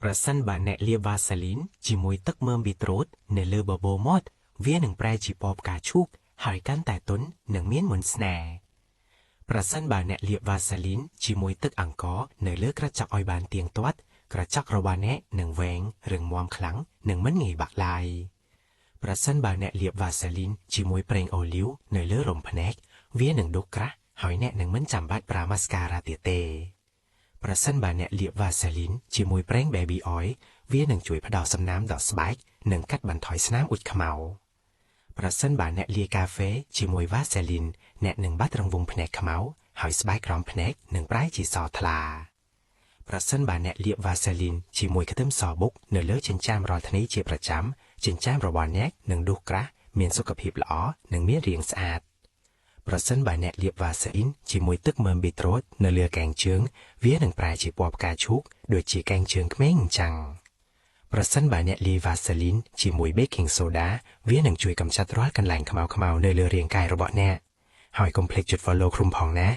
ប្រសិនបើអ្នកលាបវ៉ាសេលីនជាមួយទឹកមើមប៊ីត្រូតនៅលើបបូរមាត់វានឹងប្រែជាពណ៌ផ្កាឈូកហើយកាន់តែទន់និងមានមន្តស្នេហ៍ប្រសិនបើអ្នកលាបវ៉ាសេលីនជាមួយទឹកអង្ករនៅលើក្រចកឲ្យបានទៀងទាត់ក្រចករបស់អ្នកនឹងវែងរឹងមាំខ្លាំងនិងមិនងាយបាក់ឡើយប្រសិនបើអ្នកលាបវ៉ាសេលីនជាមួយប្រេងអូលីវនៅលើរំភ្នែកវានឹងដុះក្រាស់ហើយអ្នកនឹងមិនចាំបាច់ប្រើម៉ាស្ការ៉ាទៀតទេប្រសិនបើអ្នកលាបវ៉ាសេលីនជាមួយប្រេង Baby Oil វានឹងជួយផ្ដោតសំណើមដល់ស្បែកនិងកាត់បន្ថយស្នាមអ៊ុចខ្មៅប្រសិនបើអ្នកលាយកាហ្វេជាមួយវ៉ាសេលីនអ្នកនឹងបាត់រង្វង់ភ្នែកខ្មៅហើយស្បែកក្រោមភ្នែកនឹងប្រែជាសថ្លាប្រសិនបើអ្នកលាបវ៉ាសេលីនជាមួយខ្ទឹមសបុកនៅលើចិញ្ចើមរាល់ថ្ងៃជាប្រចាំចិញ្ចើមរបស់អ្នកនឹងដុះក្រាស់មានសុខភាពល្អនិងមានរាងស្អាតប្រសិនបើអ្នកលាបវ៉ាសេលីនជាមួយទឹកមើមប៊ីត្រូតនៅលើកែងជើងវានឹងប្រែជាពណ៌ផ្កាឈូកដូចជាកែងជើងក្មេងអញ្ចឹងប្រសិនបើអ្នកលាយវ៉ាសេលីនជាមួយ baking soda វានឹងជួយកម្ចាត់រាល់កន្លែងខ្មៅៗនៅលើរាងកាយរបស់អ្នកហើយកុំភ្លេចចុច follow ក្រុមផងណា